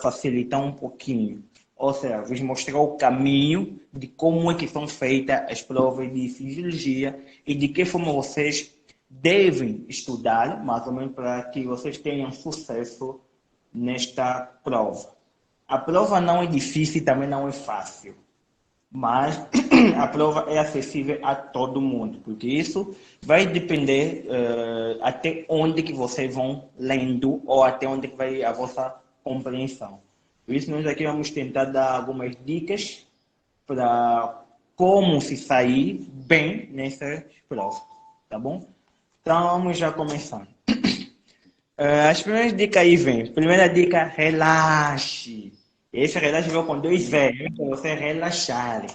facilitar um pouquinho. Ou seja, vos mostrar o caminho de como é que são feitas as provas de fisiologia e de que forma vocês devem estudar, mais ou menos, para que vocês tenham sucesso nesta prova. A prova não é difícil e também não é fácil, mas a prova é acessível a todo mundo, porque isso vai depender até onde que vocês vão lendo ou até onde que vai a vossa compreensão. Por isso nós aqui vamos tentar dar algumas dicas para como se sair bem nessas provas, tá bom? Então vamos já começando. As primeiras dicas aí vem. Primeira dica, relaxe. Esse relaxe veio com dois V, para você relaxar.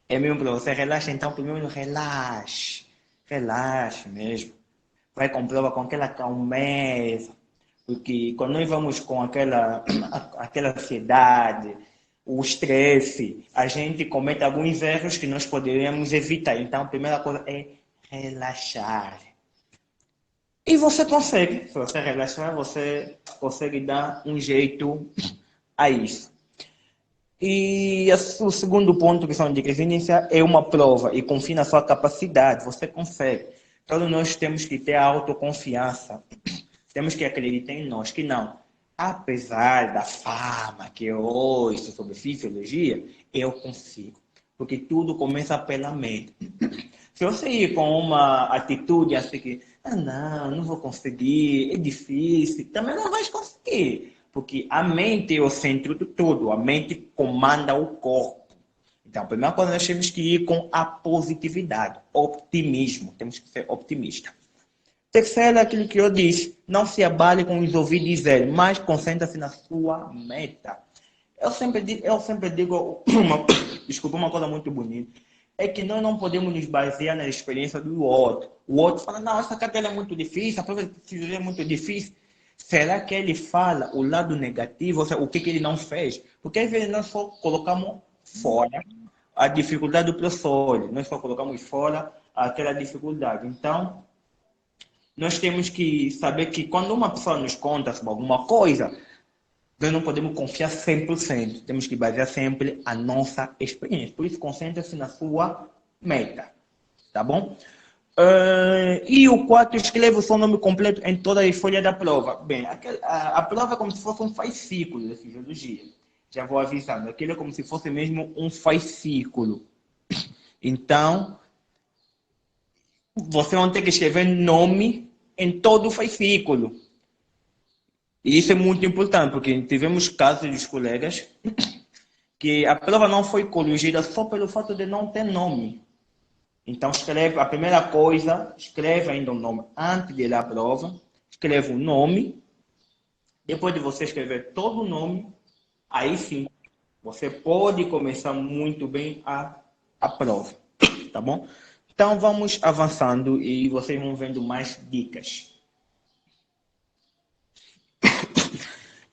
É mesmo para você relaxar, então primeiro relaxe. Relaxe mesmo. Vai com prova com aquela calmeza. Porque quando nós vamos com aquela ansiedade, o estresse, a gente comete alguns erros que nós poderíamos evitar. Então a primeira coisa é relaxar. E você consegue, se você relaxar, você consegue dar um jeito a isso. E o segundo ponto, que são dicas iniciais, é uma prova e confie na sua capacidade, você consegue. Todos nós temos que ter a autoconfiança, temos que acreditar em nós, que não. Apesar da fama que eu ouço sobre fisiologia, eu consigo. Porque tudo começa pela mente. Se você ir com uma atitude assim que, não vou conseguir, é difícil, também não vais conseguir. Porque a mente é o centro de tudo, a mente comanda o corpo. Então, a primeira coisa, nós temos que ir com a positividade, optimismo, temos que ser otimistas. Terceiro, aquilo que eu disse, não se abale com os ouvidos dizer, mas concentre-se na sua meta. Eu sempre digo desculpa, uma coisa muito bonita, é que nós não podemos nos basear na experiência do outro. O outro fala, não, essa cadeira é muito difícil, a prova de fisiologia é muito difícil. Será que ele fala o lado negativo, ou seja, o que ele não fez? Porque às vezes nós só colocamos fora a dificuldade do professor, nós só colocamos fora aquela dificuldade. Então, nós temos que saber que quando uma pessoa nos conta sobre alguma coisa, nós não podemos confiar 100%. Temos que basear sempre a nossa experiência. Por isso, concentre-se na sua meta. Tá bom? E o quarto, escreva o seu nome completo em toda a folha da prova. Bem, a prova é como se fosse um fascículo de fisiologia. Já vou avisando. Aquilo é como se fosse mesmo um fascículo. Então, você vai ter que escrever nome em todo o fascículo. E isso é muito importante, porque tivemos casos dos colegas que a prova não foi corrigida só pelo fato de não ter nome. Então, escreve a primeira coisa, escreve ainda o nome antes de ler a prova, escreve o nome, depois de você escrever todo o nome, aí sim, você pode começar muito bem a prova, tá bom? Então, vamos avançando e vocês vão vendo mais dicas.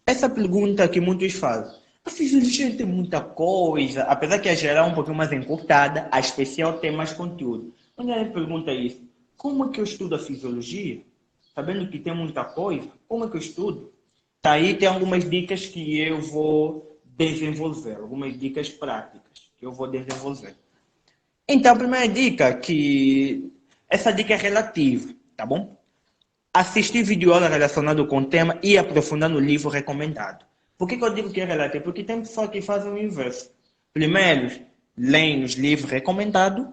Essa pergunta que muitos fazem, a fisiologia tem muita coisa, apesar que a geral é um pouquinho mais encurtada, a especial tem mais conteúdo. Quando ele pergunta isso, como é que eu estudo a fisiologia? Sabendo que tem muita coisa, como é que eu estudo? Tá aí tem algumas dicas que eu vou desenvolver, algumas dicas práticas que eu vou desenvolver. Então, a primeira dica, essa dica é relativa, tá bom? Assistir videoaula relacionado com o tema e aprofundar no livro recomendado. Por que eu digo que é relativo? Porque tem pessoas que fazem o inverso. Primeiro, leem os livros recomendados.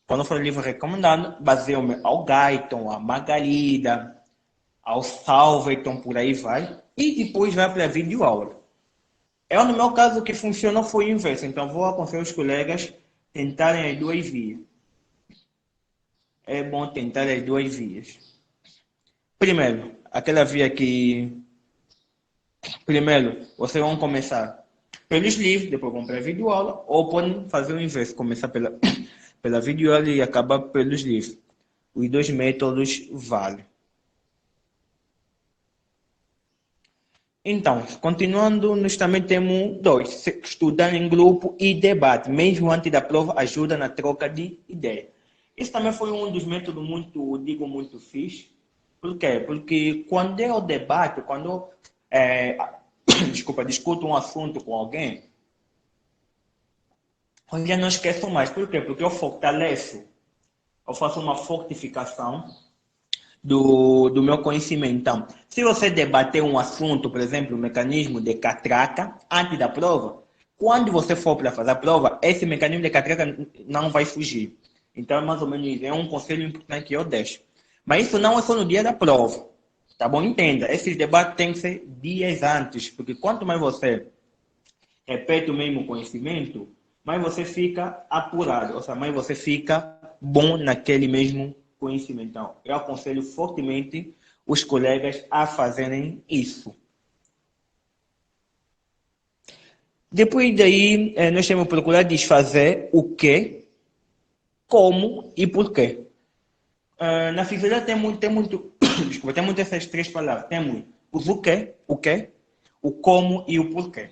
Quando for livro recomendado, baseio-me ao Guyton, a Margarida, ao Salveton, por aí vai. E depois vai para a videoaula. No meu caso, o que funcionou foi o inverso. Então, vou aconselhar os colegas tentarem as duas vias. É bom tentar as duas vias. Primeiro, aquela via que... Primeiro, vocês vão começar pelos livros, depois vão para a videoaula, ou podem fazer o inverso, começar pela videoaula e acabar pelos livros. Os dois métodos valem. Então, continuando, nós também temos dois. Estudar em grupo e debate, mesmo antes da prova, ajuda na troca de ideias. Esse também foi um dos métodos muito fixe. Por quê? Porque quando é o debate, quando desculpa, discuto um assunto com alguém, eu já não esqueço mais. Por quê? Porque eu fortaleço, eu faço uma fortificação do meu conhecimento. Então, se você debater um assunto, por exemplo, o mecanismo de catraca, antes da prova, quando você for para fazer a prova, esse mecanismo de catraca não vai fugir. Então, mais ou menos, é um conselho importante que eu deixo. Mas isso não é só no dia da prova. Tá bom? Entenda, esses debates têm que ser dias antes, porque quanto mais você repete o mesmo conhecimento, mais você fica apurado, ou seja, mais você fica bom naquele mesmo conhecimento. Então, eu aconselho fortemente os colegas a fazerem isso. Depois daí, nós temos que procurar desfazer o que, como e porquê. Na fisiologia desculpa, tem muito essas três palavras. Temos os o como e o porquê.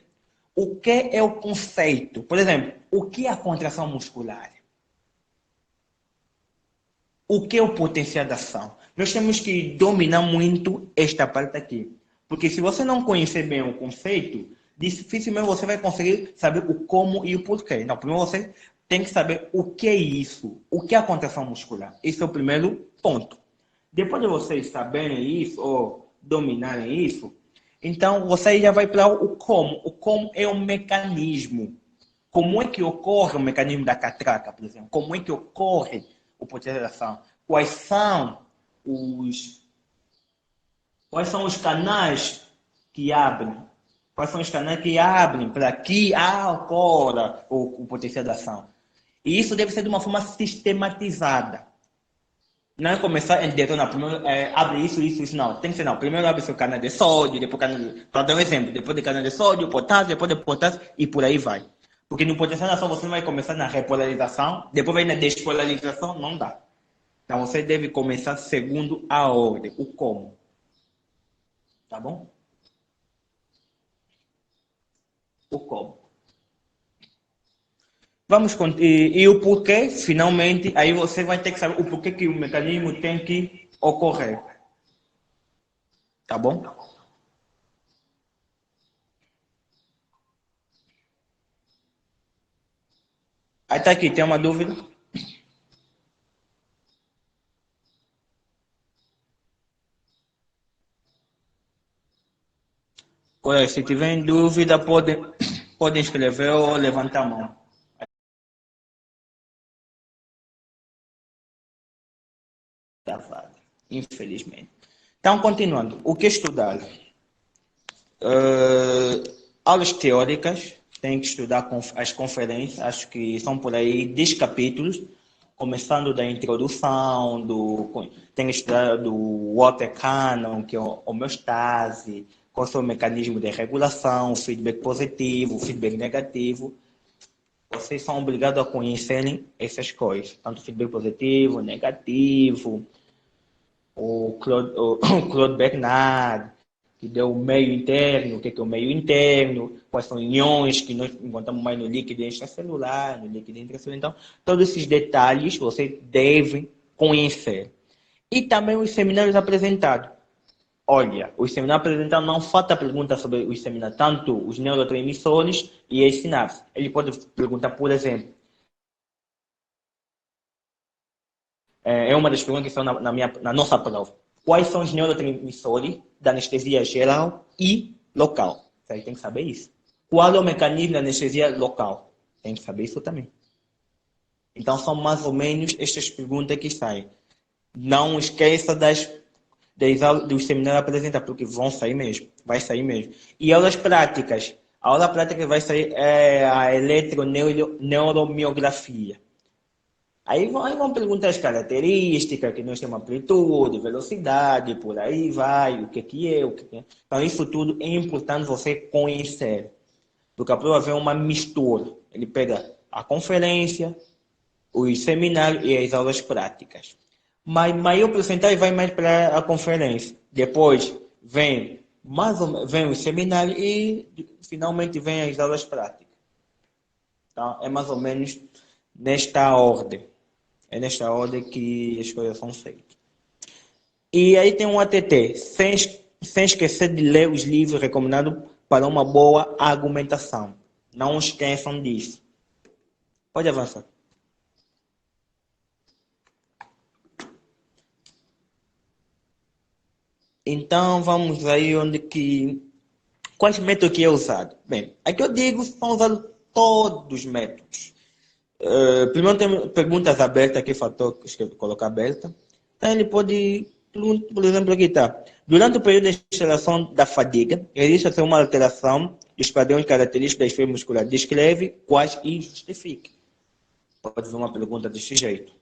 O que é o conceito? Por exemplo, o que é a contração muscular? O que é o potencial de ação? Nós temos que dominar muito esta parte aqui. Porque se você não conhecer bem o conceito, dificilmente você vai conseguir saber o como e o porquê. Não, primeiro você tem que saber o que é isso, o que é a contração muscular. Esse é o primeiro ponto. Depois de vocês saberem isso, ou dominarem isso, então você já vai para o como. O como é o mecanismo. Como é que ocorre o mecanismo da catraca, por exemplo? Como é que ocorre o potencial de ação? Os, quais são os canais que abrem? Quais são os canais que abrem para que ocorra o potencial de ação? E isso deve ser de uma forma sistematizada. Não é começar a detonar, primeiro abre isso, não. Tem que ser não. Primeiro abre seu canal de sódio, depois canal de... Para dar um exemplo, depois de canal de sódio, potássio, depois de potássio e por aí vai. Porque no potencial de ação você vai começar na repolarização, depois vai na despolarização, não dá. Então você deve começar segundo a ordem, o como. Tá bom? O como. E o porquê, finalmente, aí você vai ter que saber o porquê que o mecanismo tem que ocorrer. Tá bom? Aí tá aqui, tem uma dúvida? Olha, se tiver dúvida, pode escrever ou levantar a mão. Travado, infelizmente. Então, continuando. O que estudar? Aulas teóricas, tem que estudar as conferências, acho que são por aí 10 capítulos, começando da introdução, tem que estudar do Water Cannon, que é homeostase, qual é o mecanismo de regulação, feedback positivo, feedback negativo. Vocês são obrigados a conhecerem essas coisas, tanto feedback positivo, negativo, o Claude Bernard, que deu o meio interno, o que é o meio interno, quais são iões que nós encontramos mais no líquido extracelular, no líquido intracelular. Então, todos esses detalhes você deve conhecer. E também os seminários apresentados. Olha, os seminários apresentados não falta pergunta sobre os seminários, tanto os neurotransmissores e as sinapses. Ele pode perguntar, por exemplo, é uma das perguntas que estão na nossa prova. Quais são os neurotransmissores da anestesia geral e local? Você tem que saber isso. Qual é o mecanismo da anestesia local? Tem que saber isso também. Então, são mais ou menos estas perguntas que saem. Não esqueça dos seminários apresentados, porque vão sair mesmo. Vai sair mesmo. E aulas práticas. A aula prática vai sair a eletroneuromiografia. Aí vão perguntar as características, que nós temos amplitude, velocidade, por aí vai, o que é, o que é. Então, isso tudo é importante você conhecer. Porque a prova é uma mistura. Ele pega a conferência, os seminários e as aulas práticas. Mas maior porcentagem vai mais para a conferência. Depois vem o seminário e finalmente vem as aulas práticas. Então, é mais ou menos nesta ordem. É nesta ordem que as coisas são feitas. E aí tem um ATT, sem esquecer de ler os livros recomendados para uma boa argumentação. Não esqueçam disso. Pode avançar. Então, vamos aí onde que... Quais métodos que é usado? Bem, aqui eu digo, são usados todos os métodos. Primeiro tem perguntas abertas, aqui faltou colocar aberta. Então ele pode, por exemplo, aqui está. Durante o período de instalação da fadiga, existe uma alteração dos padrões característicos da esfera muscular. Descreve quais e justifique. Pode ser uma pergunta desse jeito.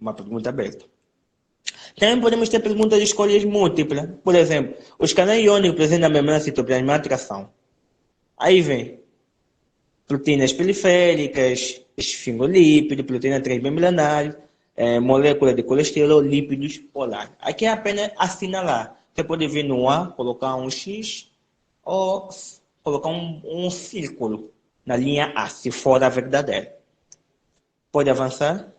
Uma pergunta aberta. Também podemos ter perguntas de escolhas múltiplas. Por exemplo, os canais iônicos presentes na membrana citoplasmática são. Aí vem proteínas periféricas, esfingolípido, proteína transmembranária, molécula de colesterol, lípidos polares. Aqui é apenas assinalar. Você pode vir no A, colocar um X ou colocar um círculo na linha A, se for a verdadeira. Pode avançar?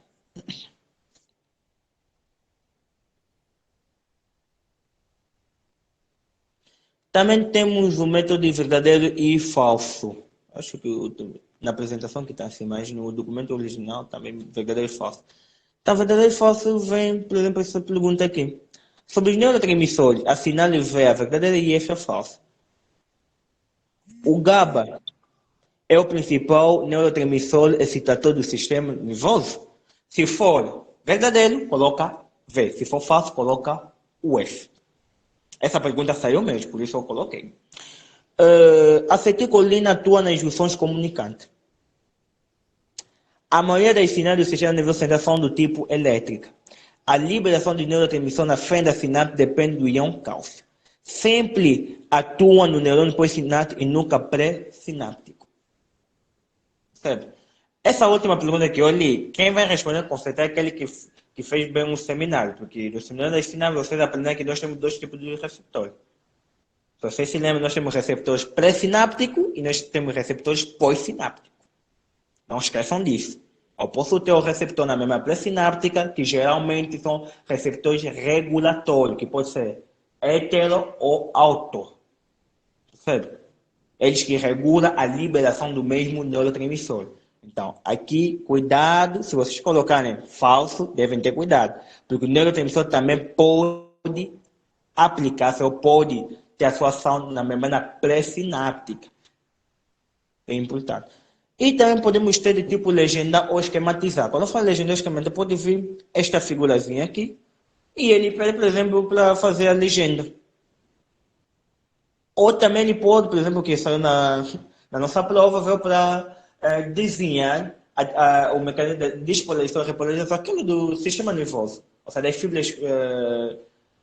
Também temos o método verdadeiro e falso. Acho que na apresentação que está assim, mas no documento original também verdadeiro e falso. Então, verdadeiro e falso vem, por exemplo, essa pergunta aqui. Sobre os neurotransmissores, assinale V a verdadeira e F a falsa. O GABA é o principal neurotransmissor excitador do sistema nervoso? Se for verdadeiro, coloca V. Se for falso, coloca o F. Essa pergunta saiu mesmo, por isso eu coloquei. Acetilcolina atua nas junções comunicantes. A maioria das sinais do sistema nervoso central são do tipo elétrica. A liberação de neurotransmissor na fenda sináptica depende do íon cálcio. Sempre atua no neurônio pós-sináptico e nunca pré-sináptico. Certo? Essa última pergunta que eu li, quem vai responder com certeza é aquele que fez bem um seminário, porque no seminário das sinapses vocês aprenderam que nós temos dois tipos de receptores. Se vocês se lembram, nós temos receptores pré-sinápticos e nós temos receptores pós-sinápticos. Não esqueçam disso. Eu posso ter o receptor na memória pré-sináptica, que geralmente são receptores regulatórios, que pode ser hetero ou auto. Certo? Eles que regulam a liberação do mesmo neurotransmissor. Então, aqui, cuidado, se vocês colocarem falso, devem ter cuidado, porque o neurotransmissor também pode aplicar-se ou pode ter a sua ação na membrana pré-sináptica. É importante. E também podemos ter de tipo legenda ou esquematizar. Quando eu falo legenda ou esquematizar, pode vir esta figurazinha aqui, e ele pede, por exemplo, para fazer a legenda. Ou também ele pode, por exemplo, que saiu na nossa prova, veio para desenhar o mecanismo de despolarização e repolarização, aquilo do sistema nervoso, ou seja, das fibras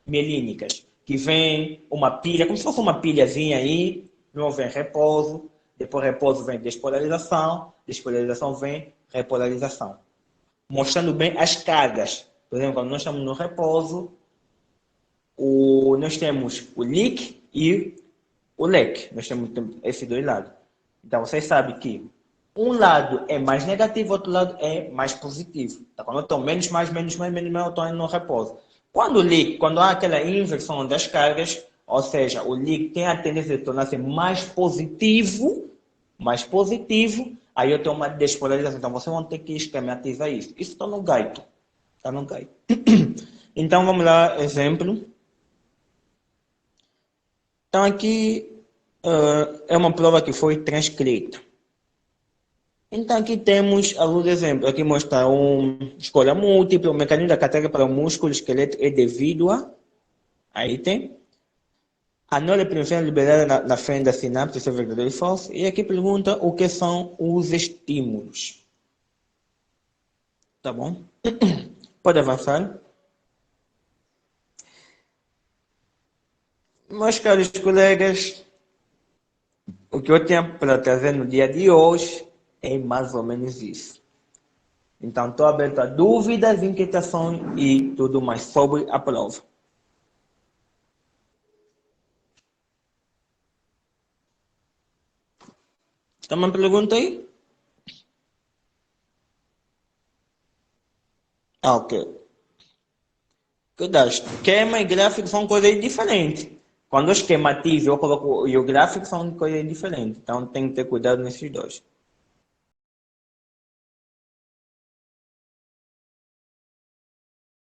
mielínicas, que vem uma pilha, como se fosse uma pilhazinha aí, não vem repouso, depois repouso vem despolarização vem repolarização. Mostrando bem as cargas. Por exemplo, quando nós estamos no repouso, nós temos o leak e o leque. Nós temos esses dois lados. Então, vocês sabem que um lado é mais negativo, outro lado é mais positivo. Então, quando eu estou menos, eu estou no repouso. Quando o leak, quando há aquela inversão das cargas, ou seja, o leak tem a tendência de tornar-se mais positivo, aí eu tenho uma despolarização. Então, vocês vão ter que esquematizar isso. Isso está no gaito. Está no gaito. Então, vamos lá, exemplo. Então, aqui é uma prova que foi transcrita. Então, aqui temos alguns exemplos. Aqui mostra escolha múltipla, o mecanismo da carga para o músculo esqueleto é devido a... Aí tem. A norepinefrina liberada na fenda sináptica, se é verdadeiro ou falso. E aqui pergunta o que são os estímulos. Tá bom? Pode avançar. Meus caros colegas, o que eu tenho para trazer no dia de hoje é mais ou menos isso. Então, estou aberto a dúvidas, inquietações e tudo mais sobre a prova. Tem uma pergunta aí? Ok. Cuidado, esquema e gráfico são coisas diferentes. Quando eu esquematizo, eu coloco e o gráfico são coisas diferentes. Então tem que ter cuidado nesses dois.